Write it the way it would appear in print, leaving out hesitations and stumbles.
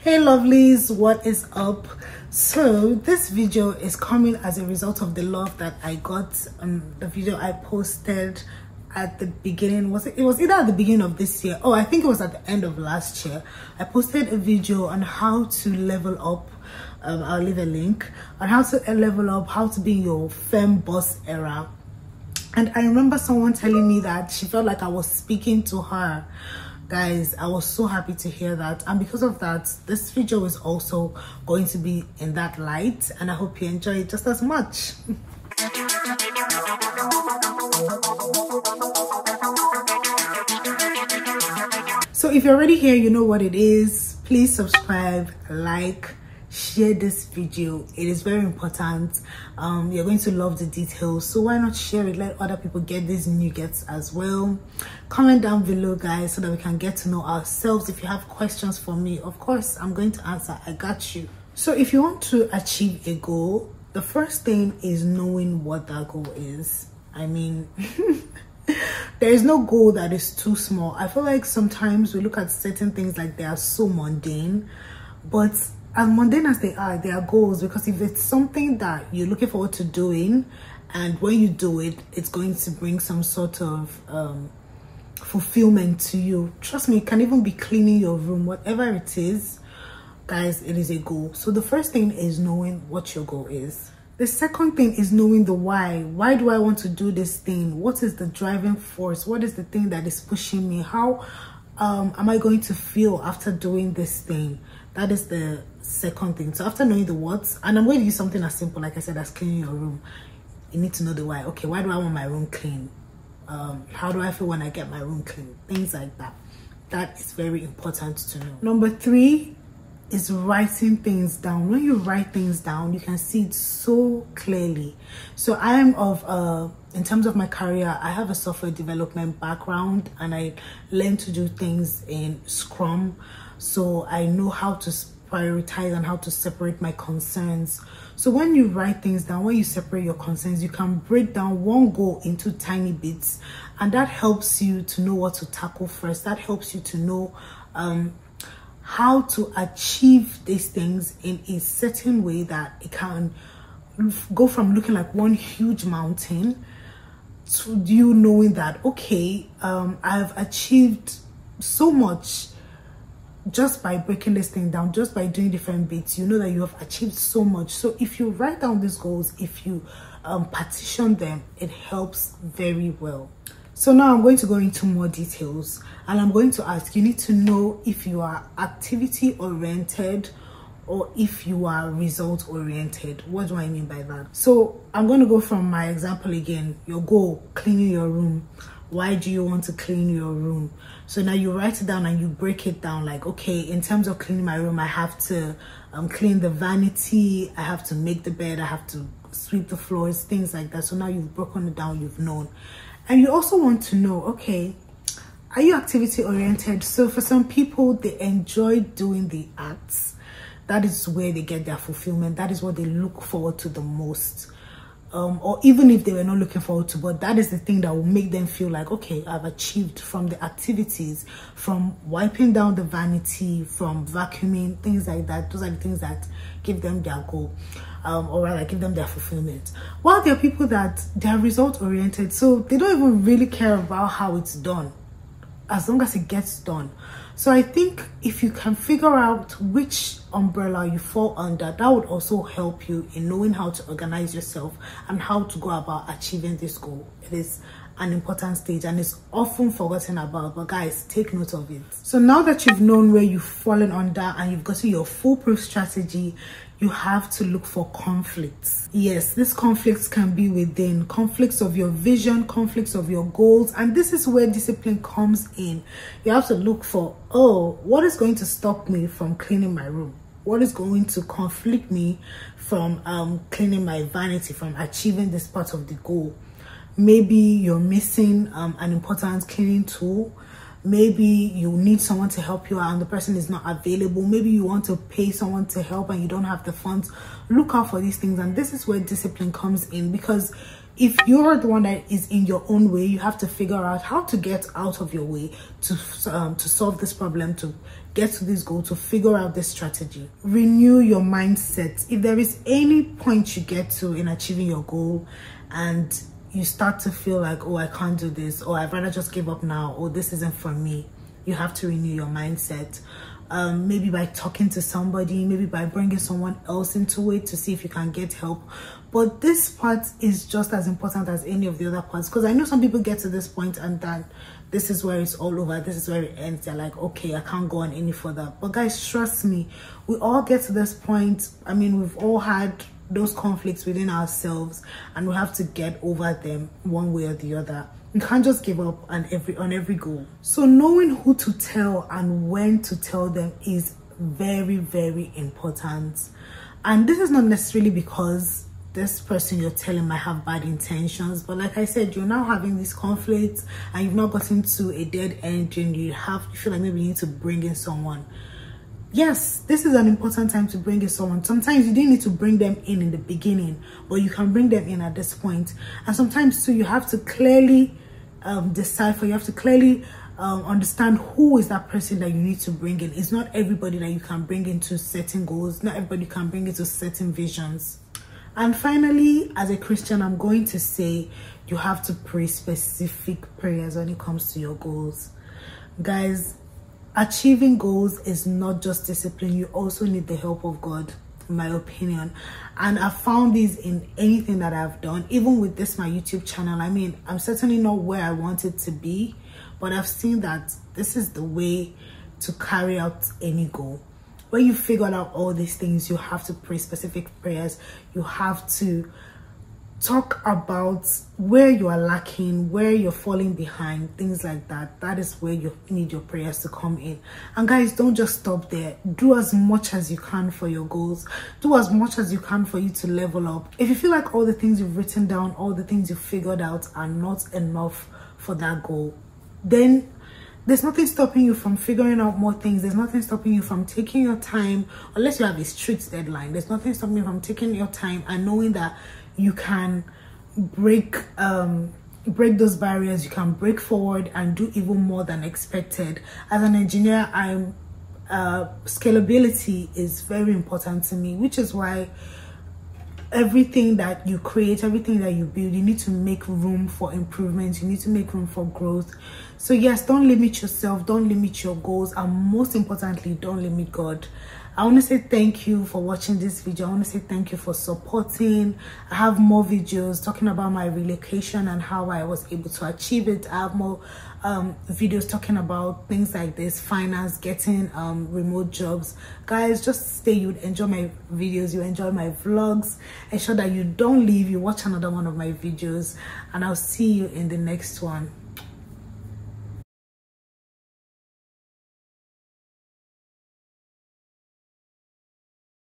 Hey lovelies, what is up? So this video is coming as a result of the love that I got on the video I posted at the beginning. It was either at the beginning of this year, I think it was at the end of last year. I posted a video on how to level up. I'll leave a link on how to level up, how to be in your femme boss era. And I remember someone telling me that she felt like I was speaking to her. Guys, I was so happy to hear that, and because of that, this video is also going to be in that light, and I hope you enjoy it just as much. So if you're already here, you know what it is. Please subscribe, like, share this video. It is very important. You're going to love the details, so why not share it? Let other people get these nuggets as well. Comment down below, guys, so that we can get to know ourselves. If you have questions for me, of course I'm going to answer. I got you. So if you want to achieve a goal, the first thing is knowing what that goal is. I mean, there is no goal that is too small. I feel like sometimes we look at certain things like they are so mundane, but as mundane as they are goals, because if it's something that you're looking forward to doing, and when you do it, it's going to bring some sort of fulfillment to you. Trust me, it can even be cleaning your room, whatever it is, guys, it is a goal. So the first thing is knowing what your goal is. The second thing is knowing the why. Why do I want to do this thing? What is the driving force? What is the thing that is pushing me? How am I going to feel after doing this thing? That is the second thing. So after knowing the what, and I'm going to use something as simple, like I said, as cleaning your room. You need to know the why. Okay, why do I want my room clean? How do I feel when I get my room clean? Things like that. That is very important to know. Number 3 is writing things down. When you write things down, you can see it so clearly. So I am of in terms of my career, I have a software development background, and I learned to do things in Scrum. So I know how to prioritize and how to separate my concerns. So when you write things down, when you separate your concerns, you can break down one goal into tiny bits, and that helps you to know what to tackle first. That helps you to know how to achieve these things in a certain way that it can go from looking like one huge mountain to you knowing that, okay, I've achieved so much just by breaking this thing down, just by doing different bits. You know that you have achieved so much. So if you write down these goals, if you partition them, it helps very well. So now I'm going to go into more details, and I'm going to ask, you need to know if you are activity oriented or if you are result oriented. What do I mean by that? So I'm going to go from my example again. Your goal, cleaning your room. Why do you want to clean your room? So now you write it down and you break it down, like, okay, in terms of cleaning my room, I have to clean the vanity, I have to make the bed, I have to sweep the floors, things like that. So now you've broken it down, you've known. And you also want to know, okay, are you activity oriented? So for some people, they enjoy doing the arts. That is where they get their fulfillment. That is what they look forward to the most. Or even if they were not looking forward to, but that is the thing that will make them feel like, okay, I've achieved from the activities, from wiping down the vanity, from vacuuming, things like that. Those are the things that give them their goal, or rather give them their fulfillment. While there are people that they're result oriented, so they don't even really care about how it's done, as long as it gets done. So I think if you can figure out which umbrella you fall under, that would also help you in knowing how to organize yourself and how to go about achieving this goal. It is an important stage and it's often forgotten about, but guys, take note of it. So now that you've known where you've fallen under and you've gotten your foolproof strategy, you have to look for conflicts. Yes, these conflicts can be within, conflicts of your vision, conflicts of your goals, and this is where discipline comes in. You have to look for, oh, what is going to stop me from cleaning my room? What is going to conflict me from cleaning my vanity, from achieving this part of the goal? Maybe you're missing an important cleaning tool. Maybe you need someone to help you out and the person is not available. Maybe you want to pay someone to help and you don't have the funds. Look out for these things, and this is where discipline comes in, because if you're the one that is in your own way, you have to figure out how to get out of your way to solve this problem, to get to this goal, to figure out this strategy. Renew your mindset. If there is any point you get to in achieving your goal and you start to feel like, oh, I can't do this, or I'd rather just give up now, or this isn't for me, you have to renew your mindset. Maybe by talking to somebody, maybe by bringing someone else into it to see if you can get help. But this part is just as important as any of the other parts, because I know some people get to this point and then this is where it's all over, this is where it ends. They're like, okay, I can't go on any further. But guys, trust me, we all get to this point. I mean, we've all had those conflicts within ourselves, and we have to get over them one way or the other. You can't just give up on every goal. So knowing who to tell and when to tell them is very, very important. And this is not necessarily because this person you're telling might have bad intentions, but like I said, you're now having these conflicts and you've not gotten to a dead end, and you feel like maybe you need to bring in someone. Yes, this is an important time to bring in someone. Sometimes you didn't need to bring them in the beginning, but you can bring them in at this point. And sometimes too, you have to clearly decipher, you have to clearly understand who is that person that you need to bring in. It's not everybody that you can bring into certain goals, not everybody can bring into certain visions. And finally, as a Christian, I'm going to say you have to pray specific prayers when it comes to your goals. Guys, achieving goals is not just discipline, you also need the help of God, in my opinion. And I found this in anything that I've done, even with my YouTube channel. I mean, I'm certainly not where I want it to be, but I've seen that this is the way to carry out any goal. When you figured out all these things, you have to pray specific prayers. You have to talk about where you are lacking, where you're falling behind, things like that. That is where you need your prayers to come in. And guys, don't just stop there. Do as much as you can for your goals. Do as much as you can for you to level up. If you feel like all the things you've written down, all the things you've figured out are not enough for that goal, then there's nothing stopping you from figuring out more things. There's nothing stopping you from taking your time, unless you have a strict deadline. There's nothing stopping you from taking your time and knowing that you can break those barriers. You can break forward and do even more than expected. As an engineer, scalability is very important to me, which is why everything that you create, everything that you build, you need to make room for improvement. You need to make room for growth. So yes, don't limit yourself, don't limit your goals, and most importantly, don't limit God. I want to say thank you for watching this video. I want to say thank you for supporting. I have more videos talking about my relocation and how I was able to achieve it. I have more videos talking about things like this, finance, getting remote jobs. Guys, just stay. You enjoy my videos, you enjoy my vlogs. Ensure that you don't leave, you watch another one of my videos, and I'll see you in the next one.